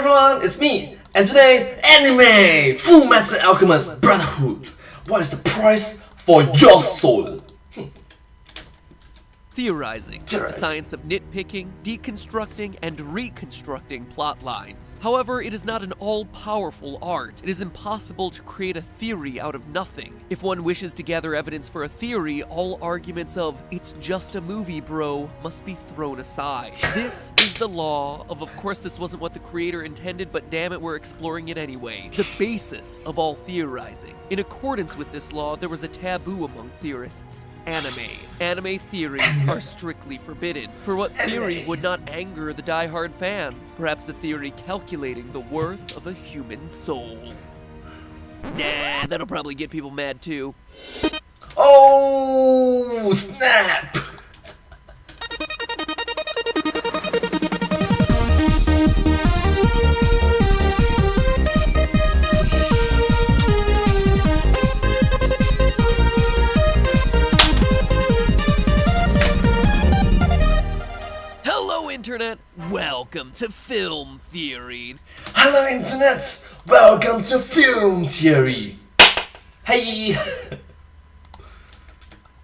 everyone, it's me, and today, anime! Fullmetal Alchemist Brotherhood! What is the price for your soul? Theorizing, the science of nitpicking, deconstructing, and reconstructing plot lines. However, it is not an all-powerful art. It is impossible to create a theory out of nothing. If one wishes to gather evidence for a theory, all arguments of, "it's just a movie, bro," must be thrown aside. This is the law of course this wasn't what the creator intended, but damn it, we're exploring it anyway. The basis of all theorizing. In accordance with this law, there was a taboo among theorists. Anime. Anime theories are strictly forbidden. For what theory would not anger the die-hard fans? Perhaps a theory calculating the worth of a human soul. Nah, that'll probably get people mad too. Oh, snap! Internet, welcome to Film Theory. Hello Internet, welcome to Film Theory. Hey!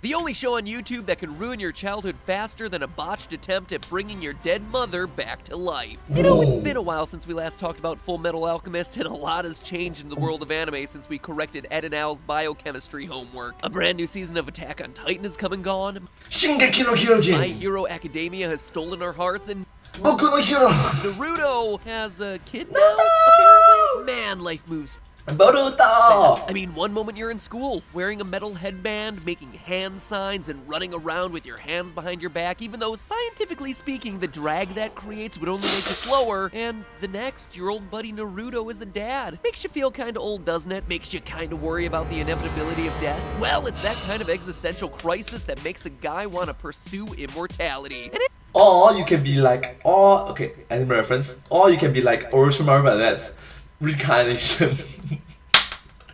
The only show on YouTube that can ruin your childhood faster than a botched attempt at bringing your dead mother back to life. You know, it's been a while since we last talked about Fullmetal Alchemist, and a lot has changed in the world of anime since we corrected Ed and Al's biochemistry homework. A brand new season of Attack on Titan has come and gone. Shingeki no Kyojin. My Hero Academia has stolen our hearts, and Boku no Hero. Naruto has a kid now, apparently. Man, life moves. Boruto! I mean, one moment you're in school, wearing a metal headband, making hand signs, and running around with your hands behind your back, even though, scientifically speaking, the drag that creates would only make you slower. And the next, your old buddy Naruto is a dad. Makes you feel kinda old, doesn't it? Makes you kinda worry about the inevitability of death. Well, it's that kind of existential crisis that makes a guy want to pursue immortality. And or you can be like, okay, anime reference, or you can be like Orochimaru, but that's reincarnation.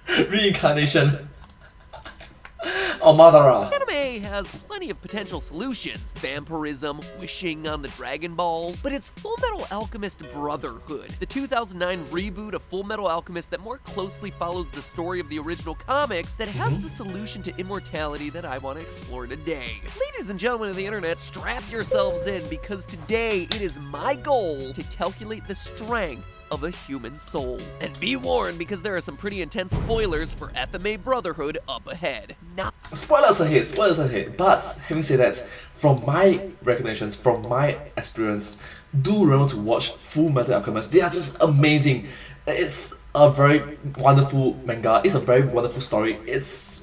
Reincarnation. Or Madara. Anime has plenty of potential solutions. Vampirism, wishing on the Dragon Balls, but it's Fullmetal Alchemist Brotherhood, the 2009 reboot of Fullmetal Alchemist that more closely follows the story of the original comics, that has the solution to immortality that I want to explore today. Ladies and gentlemen of the internet, strap yourselves in, because today it is my goal to calculate the strength of a human soul. And be warned, because there are some pretty intense spoilers for FMA Brotherhood up ahead. Spoilers ahead, but having said that, from my recommendations, from my experience, do remember to watch Fullmetal Alchemist. They are just amazing. It's a very wonderful manga, it's a very wonderful story. It's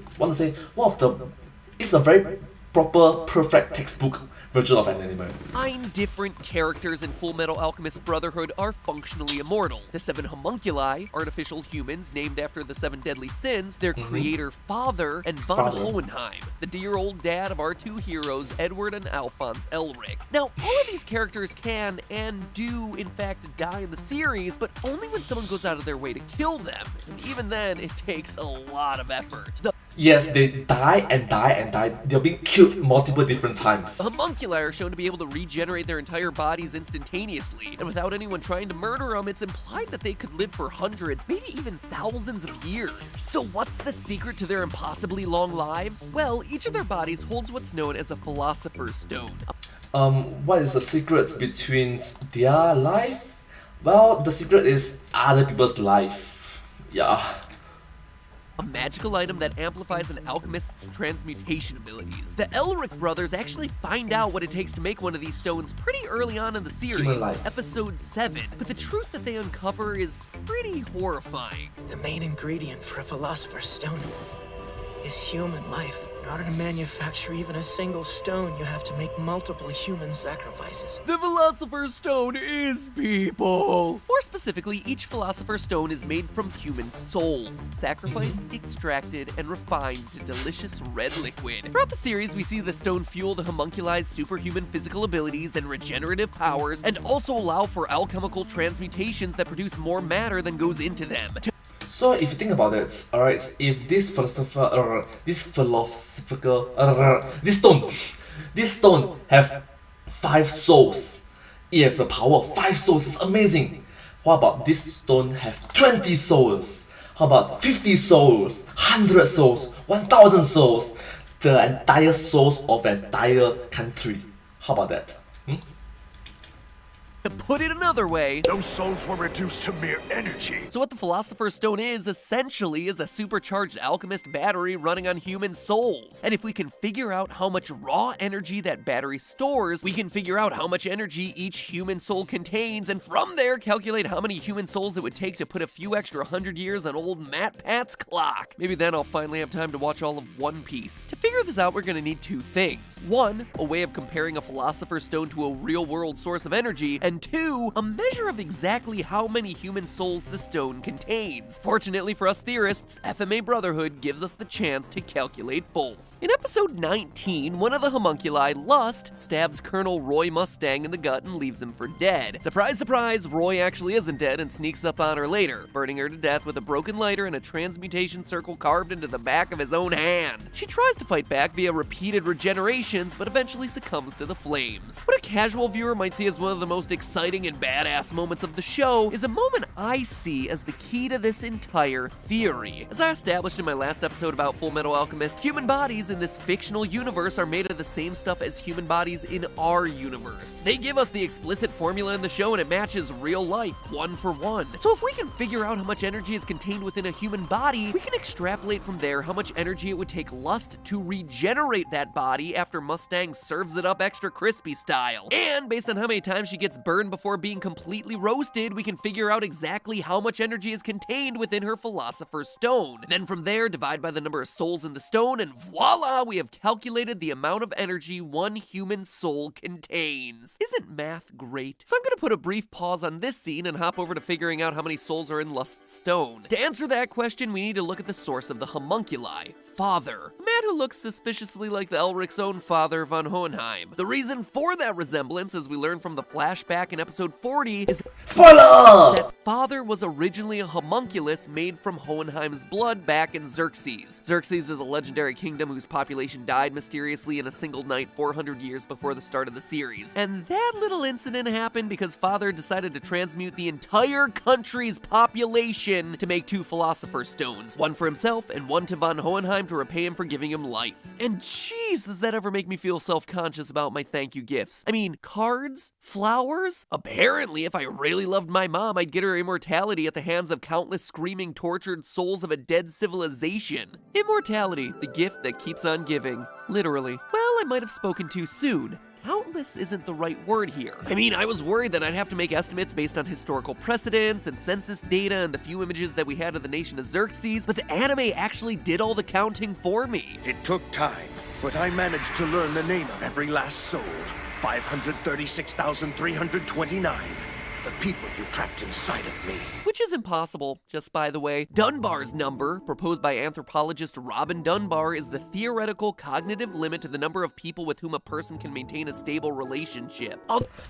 it's a very proper, perfect textbook version of an anime. 9 different characters in Fullmetal Alchemist Brotherhood are functionally immortal. The 7 homunculi, artificial humans named after the 7 deadly sins, their creator father, and von Hohenheim, the dear old dad of our 2 heroes, Edward and Alphonse Elric. Now, all of these characters can and do in fact die in the series, but only when someone goes out of their way to kill them. And even then, it takes a lot of effort. Yes, they die and die and die. They're being killed multiple different times. The homunculi are shown to be able to regenerate their entire bodies instantaneously, and without anyone trying to murder them, it's implied that they could live for hundreds, maybe even thousands of years. So what's the secret to their impossibly long lives? Well, each of their bodies holds what's known as a Philosopher's Stone. What is the secret between their life? Well, the secret is other people's life. Yeah. A magical item that amplifies an alchemist's transmutation abilities. The Elric brothers actually find out what it takes to make one of these stones pretty early on in the series, episode 7, but the truth that they uncover is pretty horrifying. The main ingredient for a Philosopher's Stone is human life. In order to manufacture even a single stone, you have to make multiple human sacrifices. The Philosopher's Stone is people! More specifically, each Philosopher's Stone is made from human souls, sacrificed, extracted, and refined to delicious red liquid. Throughout the series, we see the stone fuel the homunculi's superhuman physical abilities and regenerative powers, and also allow for alchemical transmutations that produce more matter than goes into them. So if you think about it, alright, if this stone have 5 souls, it have the power of 5 souls, it's amazing. How about this stone have 20 souls? How about 50 souls, 100 souls, 1000 souls, the entire souls of an entire country? How about that? To put it another way, those souls were reduced to mere energy. So what the Philosopher's Stone is, essentially, is a supercharged alchemist battery running on human souls. And if we can figure out how much raw energy that battery stores, we can figure out how much energy each human soul contains, and from there calculate how many human souls it would take to put a few extra 100 years on old Matt Pat's clock. Maybe then I'll finally have time to watch all of One Piece. To figure this out, we're gonna need two things. One, a way of comparing a Philosopher's Stone to a real-world source of energy, and two, a measure of exactly how many human souls the stone contains. Fortunately for us theorists, FMA Brotherhood gives us the chance to calculate both. In episode 19, one of the homunculi, Lust, stabs Colonel Roy Mustang in the gut and leaves him for dead. Surprise, surprise, Roy actually isn't dead and sneaks up on her later, burning her to death with a broken lighter and a transmutation circle carved into the back of his own hand. She tries to fight back via repeated regenerations, but eventually succumbs to the flames. What a casual viewer might see as one of the most exciting and badass moments of the show is a moment I see as the key to this entire theory. As I established in my last episode about Fullmetal Alchemist, human bodies in this fictional universe are made of the same stuff as human bodies in our universe. They give us the explicit formula in the show and it matches real life, 1 for 1. So if we can figure out how much energy is contained within a human body, we can extrapolate from there how much energy it would take Lust to regenerate that body after Mustang serves it up extra crispy style. And based on how many times she gets burned before being completely roasted, we can figure out exactly how much energy is contained within her Philosopher's Stone. Then from there, divide by the number of souls in the stone, and voila, we have calculated the amount of energy one human soul contains. Isn't math great? So I'm gonna put a brief pause on this scene and hop over to figuring out how many souls are in Lust's stone. To answer that question, we need to look at the source of the homunculi. Father. A man who looks suspiciously like the Elric's own father, von Hohenheim. The reason for that resemblance, as we learn from the flashback in episode 40, is Spoiler! that Father was originally a homunculus made from Hohenheim's blood back in Xerxes. Xerxes is a legendary kingdom whose population died mysteriously in a single night 400 years before the start of the series. And that little incident happened because Father decided to transmute the entire country's population to make 2 Philosopher's Stones, one for himself and one to von Hohenheim to repay him for giving him life. And jeez, does that ever make me feel self-conscious about my thank you gifts. I mean, cards? Flowers? Apparently, if I really loved my mom, I'd get her immortality at the hands of countless screaming, tortured souls of a dead civilization. Immortality, the gift that keeps on giving. Literally. Well, I might have spoken too soon. Countless isn't the right word here. I mean, I was worried that I'd have to make estimates based on historical precedents and census data and the few images that we had of the nation of Xerxes, but the anime actually did all the counting for me. It took time, but I managed to learn the name of every last soul. 536,329. The people you trapped inside of me. Which is impossible, just by the way. Dunbar's number, proposed by anthropologist Robin Dunbar, is the theoretical cognitive limit to the number of people with whom a person can maintain a stable relationship.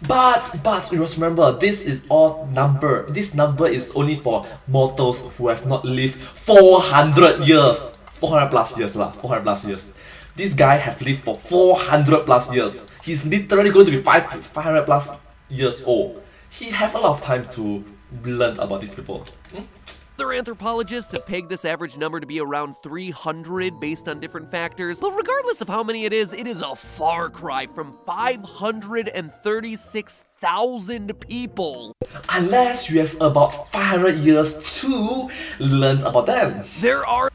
But you must remember, this is all number. This number is only for mortals who have not lived 400 years. 400 plus years lah, 400 plus years. This guy have lived for 400 plus years. He's literally going to be 500 plus years old. He have a lot of time to learn about these people. Other anthropologists have pegged this average number to be around 300 based on different factors, but regardless of how many it is a far cry from 536,000 people. Unless you have about 500 years to learn about them. There are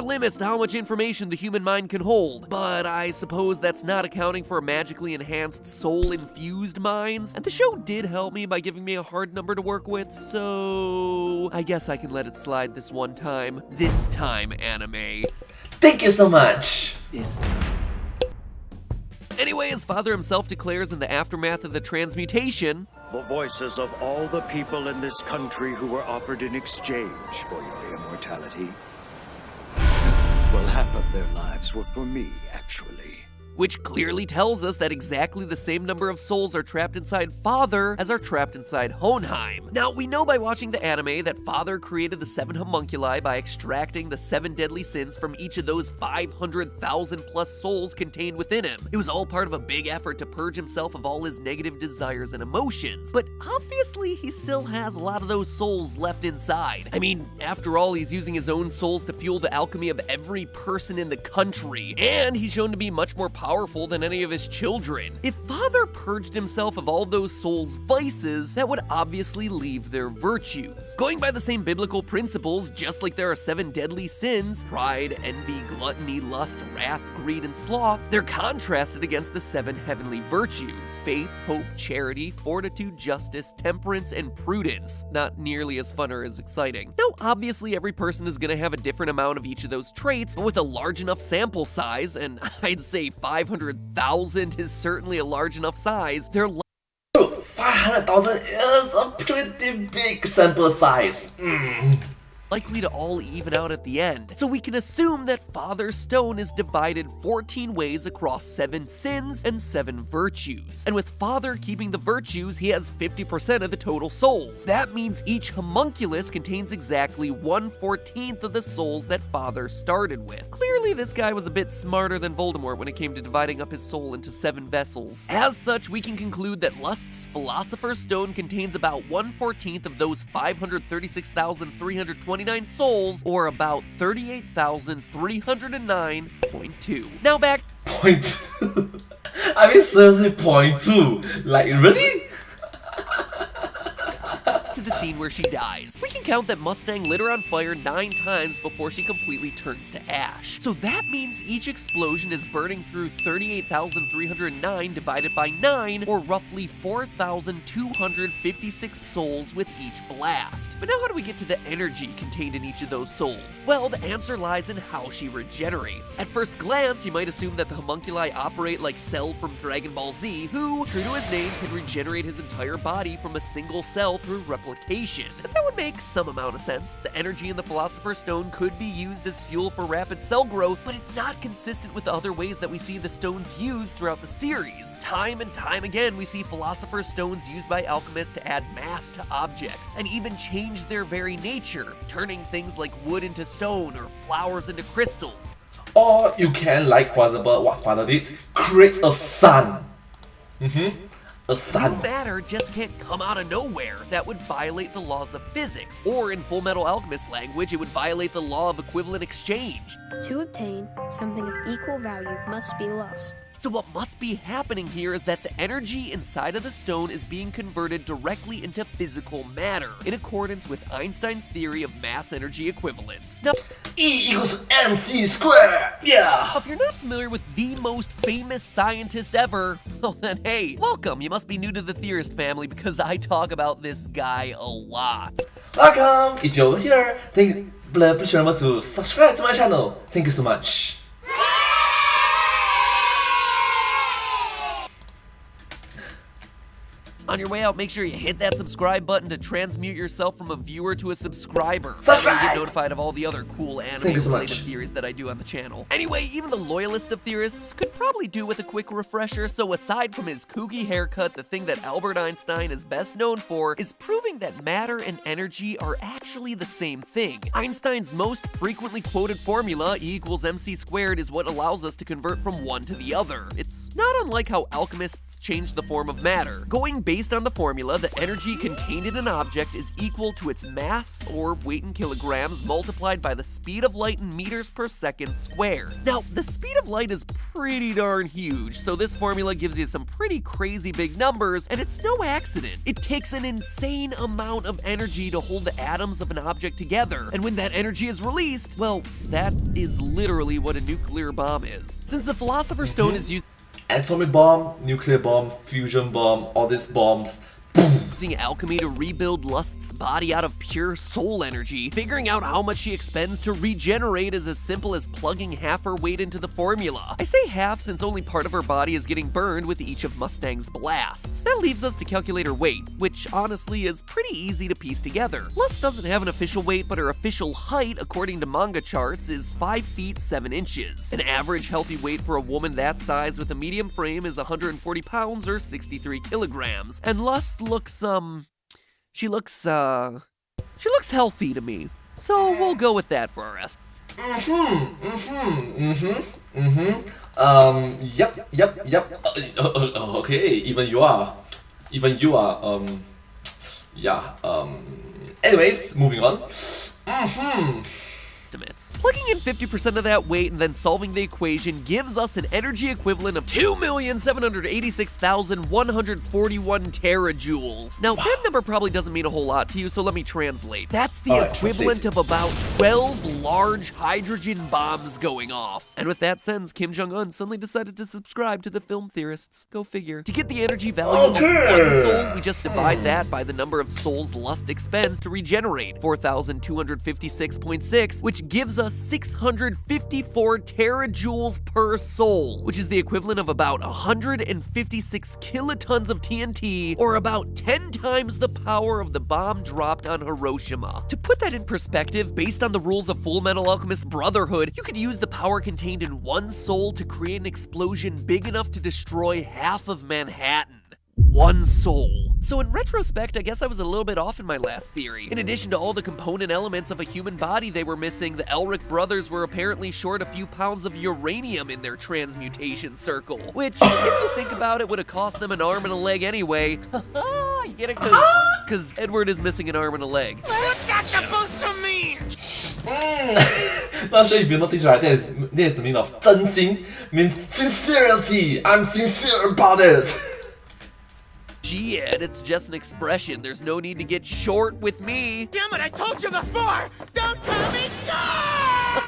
limits to how much information the human mind can hold, but I suppose that's not accounting for magically enhanced soul-infused minds, and the show did help me by giving me a hard number to work with, so I guess I can let it slide this one time. This time, anime. Thank you so much. This time. Anyway, as Father himself declares in the aftermath of the transmutation, The voices of all the people in this country who were offered in exchange for your immortality. Well, half of their lives were for me, actually. which clearly tells us that exactly the same number of souls are trapped inside Father as are trapped inside Hohenheim. Now, we know by watching the anime that Father created the 7 homunculi by extracting the 7 deadly sins from each of those 500,000 plus souls contained within him. It was all part of a big effort to purge himself of all his negative desires and emotions, but obviously he still has a lot of those souls left inside. I mean, after all, he's using his own souls to fuel the alchemy of every person in the country, and he's shown to be much more powerful than any of his children. If Father purged himself of all those souls' vices, that would obviously leave their virtues. Going by the same biblical principles, just like there are 7 deadly sins, pride, envy, gluttony, lust, wrath, greed, and sloth, they're contrasted against the 7 heavenly virtues: faith, hope, charity, fortitude, justice, temperance, and prudence. Not nearly as fun or as exciting. Now, obviously every person is gonna have a different amount of each of those traits, but with a large enough sample size, and I'd say 500,000 is certainly a large enough size, they're 500,000 is a pretty big sample size. likely to all even out at the end. So we can assume that Father's stone is divided 14 ways across 7 sins and 7 virtues. And with Father keeping the virtues, he has 50% of the total souls. That means each homunculus contains exactly 1/14 of the souls that Father started with. Clearly, this guy was a bit smarter than Voldemort when it came to dividing up his soul into 7 vessels. As such, we can conclude that Lust's Philosopher's Stone contains about 1/14 of those 536,329 souls, or about 38,309.2. Now back. 0.2. I mean, seriously, 0.2. Like, really? To the scene where she dies. We can count that Mustang lit her on fire 9 times before she completely turns to ash. So that means each explosion is burning through 38,309 divided by 9, or roughly 4,256 souls with each blast. But now how do we get to the energy contained in each of those souls? Well, the answer lies in how she regenerates. At first glance, you might assume that the homunculi operate like Cell from Dragon Ball Z, who, true to his name, can regenerate his entire body from a single cell through replication. But that would make some amount of sense. The energy in the Philosopher's Stone could be used as fuel for rapid cell growth, but it's not consistent with the other ways that we see the stones used throughout the series. Time and time again, we see Philosopher's Stones used by alchemists to add mass to objects, and even change their very nature, turning things like wood into stone or flowers into crystals. Or you can, like for example, what Father did, create a sun. A sun. New matter just can't come out of nowhere. That would violate the laws of physics. Or in Fullmetal Alchemist language, it would violate the law of equivalent exchange. To obtain, something of equal value must be lost. So what must be happening here is that the energy inside of the stone is being converted directly into physical matter, in accordance with Einstein's theory of mass energy equivalence. Now, E=mc². Yeah. if you're not familiar with the most famous scientist ever, well then hey, welcome. You must be new to the Theorist family because I talk about this guy a lot. Welcome. If you're here, please remember to subscribe to my channel. Thank you so much. On your way out, make sure you hit that subscribe button to transmute yourself from a viewer to a subscriber. Subscribe! You get notified of all the other cool Thank you so anime-related much. theories that I do on the channel. Anyway, even the loyalist of theorists could probably do with a quick refresher, so aside from his kooky haircut, the thing that Albert Einstein is best known for is proving that matter and energy are actually the same thing. Einstein's most frequently quoted formula, E=mc², is what allows us to convert from one to the other. It's not unlike how alchemists change the form of matter. Going based on the formula, the energy contained in an object is equal to its mass, or weight in kilograms, multiplied by the speed of light in meters per second squared. Now, the speed of light is pretty darn huge, so this formula gives you some pretty crazy big numbers, and it's no accident. It takes an insane amount of energy to hold the atoms of an object together, and when that energy is released, well, that is literally what a nuclear bomb is. Since the Philosopher's Stone is used Atomic bomb, nuclear bomb, fusion bomb, all these bombs. Boom. using alchemy to rebuild Lust's body out of pure soul energy. Figuring out how much she expends to regenerate is as simple as plugging half her weight into the formula. I say half since only part of her body is getting burned with each of Mustang's blasts. That leaves us to calculate her weight, which honestly is pretty easy to piece together. Lust doesn't have an official weight, but her official height, according to manga charts, is 5 feet 7 inches. An average healthy weight for a woman that size with a medium frame is 140 pounds or 63 kilograms. And Lust looks, she looks healthy to me. So we'll go with that for our estimate. Yep. Okay, even you are, yeah, anyways, moving on. Plugging in 50% of that weight and then solving the equation gives us an energy equivalent of 2,786,141 terajoules. Now, that number probably doesn't mean a whole lot to you, so let me translate. That's the equivalent of about 12 large hydrogen bombs going off. And with that sense, Kim Jong-un suddenly decided to subscribe to the Film Theorists. Go figure. To get the energy value of one soul, we just divide that by the number of souls Lust expends to regenerate, 4,256.6, which gives us 654 terajoules per soul, which is the equivalent of about 156 kilotons of TNT, or about 10 times the power of the bomb dropped on Hiroshima. To put that in perspective, based on the rules of Fullmetal Alchemist Brotherhood, you could use the power contained in one soul to create an explosion big enough to destroy half of Manhattan. One soul. So in retrospect, I guess I was a little bit off in my last theory. In addition to all the component elements of a human body they were missing, the Elric brothers were apparently short a few pounds of uranium in their transmutation circle, which, if you think about it, would have cost them an arm and a leg anyway. You get it? Because Edward is missing an arm and a leg. What's that supposed to mean? Not sure if you notice, right? That is the meaning of 真心, means sincerity. I'm sincere about it. Shit, it's just an expression. There's no need to get short with me. Damn it, I told you before! Don't call me short!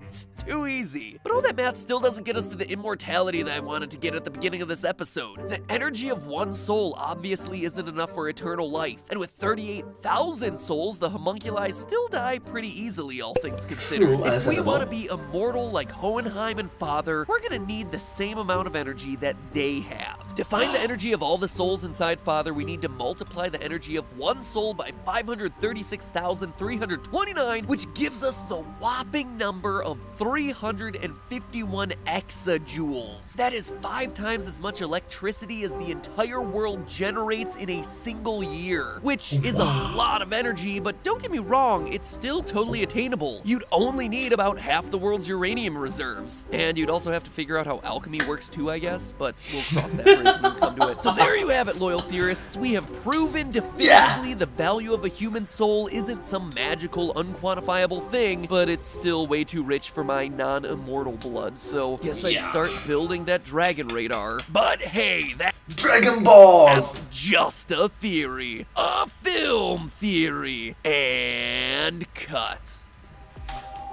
It's too easy. But all that math still doesn't get us to the immortality that I wanted to get at the beginning of this episode. The energy of one soul obviously isn't enough for eternal life. And with 38,000 souls, the homunculi still die pretty easily, all things considered. If we want to be immortal like Hohenheim and Father, we're gonna need the same amount of energy that they have. To find the energy of all the souls inside Father, we need to multiply the energy of one soul by 536,329, which gives us the whopping number of 351 exajoules. That is 5 times as much electricity as the entire world generates in a single year, which is a lot of energy, but don't get me wrong, it's still totally attainable. You'd only need about half the world's uranium reserves. And you'd also have to figure out how alchemy works too, I guess, but we'll cross that bridge when we come to it. So there you have it, loyal theorists. We have proven definitively the value of a human soul isn't some magical, unquantifiable thing, but it's still way too rich for my non-immortal blood, so guess I'd start building that dragon radar. But hey, that's Dragon Balls! just a theory. A film theory. And cut.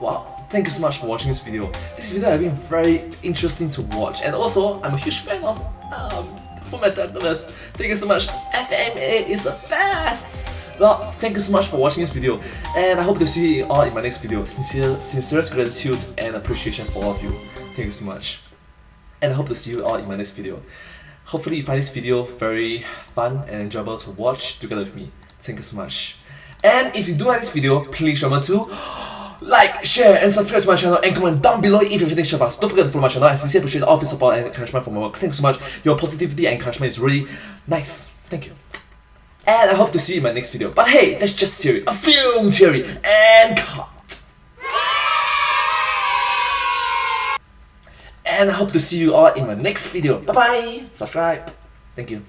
Wow, thank you so much for watching this video. This video has been very interesting to watch, and also I'm a huge fan of Fullmetal Alchemist. Thank you so much. FMA is the best! Well, thank you so much for watching this video, and I hope to see you all in my next video. Sincerest gratitude and appreciation for all of you. Thank you so much. And I hope to see you all in my next video. Hopefully you find this video very fun and enjoyable to watch together with me. Thank you so much. And if you do like this video, please remember to like, share, and subscribe to my channel, and comment down below if you think of us. Don't forget to follow my channel, and sincerely appreciate all of your support and encouragement for my work. Thank you so much. Your positivity and encouragement is really nice. Thank you. And I hope to see you in my next video. But hey, that's just a theory. A film theory. And cut. And I hope to see you all in my next video. Bye bye. Subscribe. Thank you.